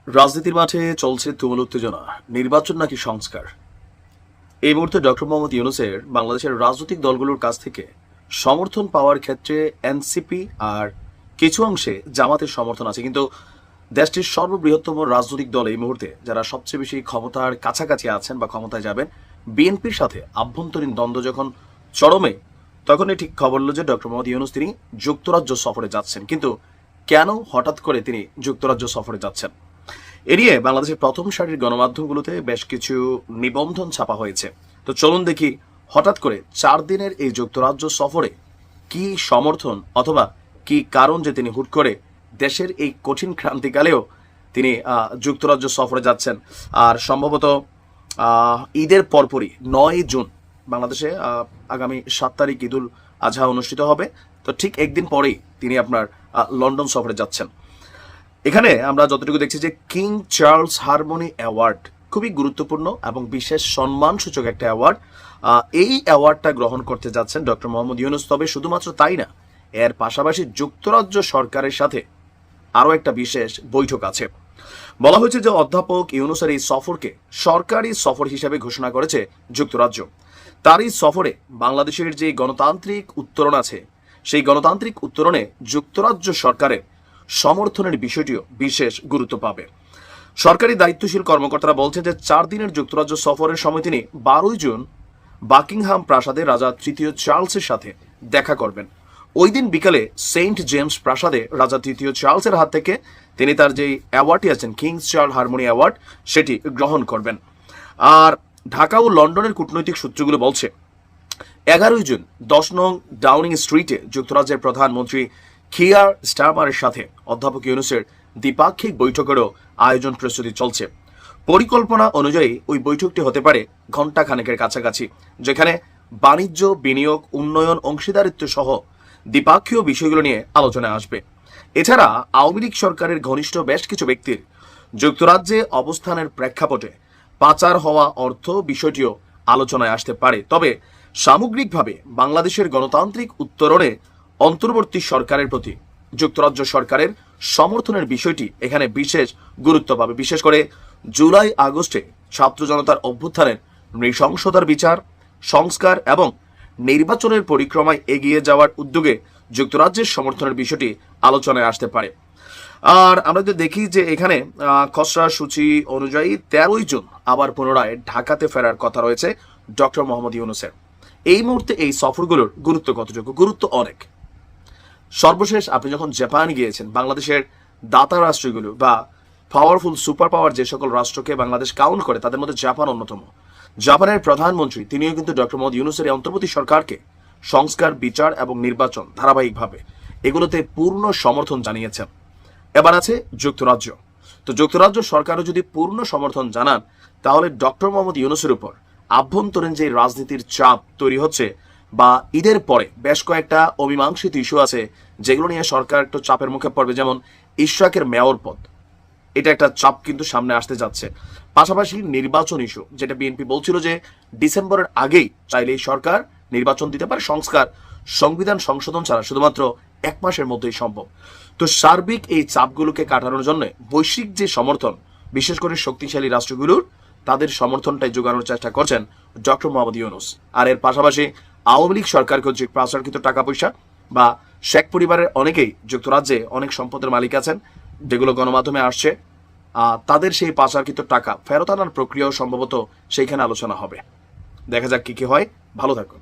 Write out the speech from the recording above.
রাজনীতির মাঠে চলছে তুমুল উত্তেজনা। নির্বাচন নাকি সংস্কার? এই মুহূর্তে ডক্টর মোহাম্মদ ইউনূসের বাংলাদেশের রাজনৈতিক দলগুলোর কাছ থেকে সমর্থন পাওয়ার ক্ষেত্রে এনসিপি আর কিছু অংশে জামাতের সমর্থন আছে, কিন্তু দেশটির সর্ববৃহত্তম রাজনৈতিক দল এই মুহূর্তে যারা সবচেয়ে বেশি ক্ষমতার কাছাকাছি আছেন বা ক্ষমতায় যাবেন, বিএনপির সাথে আভ্যন্তরীণ দ্বন্দ্ব যখন চরমে, তখনই ঠিক খবর হলো যে ডক্টর মোহাম্মদ ইউনূস তিনি যুক্তরাজ্য সফরে যাচ্ছেন। কিন্তু কেন হঠাৎ করে তিনি যুক্তরাজ্য সফরে যাচ্ছেন, এ নিয়ে বাংলাদেশের প্রথম সারির গণমাধ্যমগুলোতে বেশ কিছু নিবন্ধন ছাপা হয়েছে। তো চলুন দেখি হঠাৎ করে 4 দিনের এই যুক্তরাজ্য সফরে কি সমর্থন অথবা কি কারণ যে তিনি হুট করে দেশের এই কঠিন ক্রান্তিকালেও তিনি যুক্তরাজ্য সফরে যাচ্ছেন। আর সম্ভবত ঈদের পরপরই 9 জুন বাংলাদেশে আগামী 7 তারিখ ঈদুল আজহা অনুষ্ঠিত হবে। তো ঠিক একদিন পরেই তিনি আপনার লন্ডন সফরে যাচ্ছেন। এখানে আমরা যতটুকু দেখছি যে কিং চার্লস হারমোনি অ্যাওয়ার্ড খুবই গুরুত্বপূর্ণ এবং বিশেষ সম্মানসূচক একটা অ্যাওয়ার্ড। এই অ্যাওয়ার্ডটা গ্রহণ করতে যাচ্ছেন ডক্টর মোহাম্মদ ইউনূস। তবে শুধুমাত্র তাই না, এর পাশাপাশি যুক্তরাজ্য সরকারের সাথে আরও একটা বিশেষ বৈঠক আছে। বলা হয়েছে যে অধ্যাপক ইউনূসের এই সফরকে সরকারি সফর হিসেবে ঘোষণা করেছে যুক্তরাজ্য। তার এই সফরে বাংলাদেশের যে গণতান্ত্রিক উত্তরণ আছে, সেই গণতান্ত্রিক উত্তরণে যুক্তরাজ্য সরকারের সমর্থনের বিষয়টিও বিশেষ গুরুত্ব পাবে। সরকারি দায়িত্বশীল কর্মকর্তারা বলছেন যে 4 দিনের যুক্তরাজ্য সফরের সময় তিনি 12 জুন বাকিংহাম প্রাসাদে রাজা তৃতীয় চার্লসের সাথে দেখা করবেন। ওই দিন বিকালে সেন্ট জেমস প্রাসাদে রাজা তৃতীয় চার্লসের হাত থেকে তিনি তার যেই অ্যাওয়ার্ডটি আছেন কিংস চার্লস হারমোনি অ্যাওয়ার্ড, সেটি গ্রহণ করবেন। আর ঢাকা ও লন্ডনের কূটনৈতিক সূত্রগুলো বলছে 11 জুন 10 নং ডাউনিং স্ট্রিটে যুক্তরাজ্যের প্রধানমন্ত্রী কিয়ার স্টারমারের সাথে অধ্যাপক ইউনূসের দ্বিপাক্ষিক বৈঠকেরও আয়োজন প্রস্তুতি চলছে। পরিকল্পনা অনুযায়ী ওই বৈঠকটি হতে পারে ঘণ্টা খানেকের কাছাকাছি, যেখানে বাণিজ্য, বিনিয়োগ, উন্নয়ন, অংশীদারিত্ব সহ দ্বিপাক্ষীয় বিষয়গুলো নিয়ে আলোচনা আসবে। এছাড়া আওয়ামী লীগ সরকারের ঘনিষ্ঠ বেশ কিছু ব্যক্তির যুক্তরাজ্যে অবস্থানের প্রেক্ষাপটে পাচার হওয়া অর্থ বিষয়টিও আলোচনায় আসতে পারে। তবে সামগ্রিকভাবে বাংলাদেশের গণতান্ত্রিক উত্তরণে অন্তর্বর্তী সরকারের প্রতি যুক্তরাজ্য সরকারের সমর্থনের বিষয়টি এখানে বিশেষ গুরুত্ব পাবে। বিশেষ করে জুলাই আগস্টে ছাত্র জনতার অভ্যুত্থানের নৃশংসতার বিচার, সংস্কার এবং নির্বাচনের পরিক্রমায় এগিয়ে যাওয়ার উদ্যোগে যুক্তরাজ্যের সমর্থনের বিষয়টি আলোচনায় আসতে পারে। আর আমরা যদি দেখি যে এখানে খসড়া সূচি অনুযায়ী 13 জুন আবার পুনরায় ঢাকাতে ফেরার কথা রয়েছে ডক্টর মোহাম্মদ ইউনূসের। এই মুহূর্তে এই সফরগুলোর গুরুত্ব কতটুকু? গুরুত্ব অনেক। সর্বশেষ আপনি যখন জাপান গিয়েছেন, বাংলাদেশের দাতা রাষ্ট্রগুলো বা পাওয়ারফুল সুপার পাওয়ার যে সকল রাষ্ট্রকে বাংলাদেশ কাউন্ট করে, তাদের মধ্যে জাপান অন্যতম। জাপানের প্রধানমন্ত্রী তিনিও কিন্তু ডক্টর মোহাম্মদ ইউনূসের অন্তর্বর্তী সরকারকে সংস্কার, বিচার এবং নির্বাচন ধারাবাহিকভাবে এগুলোতে পূর্ণ সমর্থন জানিয়েছেন। এবার আছে যুক্তরাজ্য। তো যুক্তরাজ্য সরকারও যদি পূর্ণ সমর্থন জানান, তাহলে ডক্টর মোহাম্মদ ইউনূসের উপর আভ্যন্তরীণ যে রাজনীতির চাপ তৈরি হচ্ছে বা ঈদের পরে বেশ কয়েকটা অমীমাংসিত ইস্যু আছে যেগুলো নিয়ে সরকার একটু চাপের মুখে পড়বে, যেমন ইশরাকের মেয়র পদ, এটা একটা চাপ কিন্তু সামনে আসতে যাচ্ছে। পাশাপাশি নির্বাচন ইস্যু, যেটা বিএনপি বলছিল যে ডিসেম্বরের আগেই চাইলেই সরকার নির্বাচন দিতে পারে, সংবিধান সংশোধন ছাড়া শুধুমাত্র 1 মাসের মধ্যেই সম্ভব। তো সার্বিক এই চাপগুলোকে কাটানোর জন্য বৈশ্বিক যে সমর্থন, বিশেষ করে শক্তিশালী রাষ্ট্রগুলোর, তাদের সমর্থনটাই যোগানোর চেষ্টা করছেন ডক্টর মোহাম্মদ ইউনূস। আর এর পাশাপাশি আওয়ামী লীগ সরকার কর্তৃক পাচারকৃত টাকা পয়সা বা শেখ পরিবারের অনেকেই যুক্তরাজ্যে অনেক সম্পদের মালিক আছেন, যেগুলো গণমাধ্যমে আসছে, তাদের সেই পাচারকৃত টাকা ফেরত আনার প্রক্রিয়াও সম্ভবত সেইখানে আলোচনা হবে। দেখা যাক কি কি হয়। ভালো থাকুন।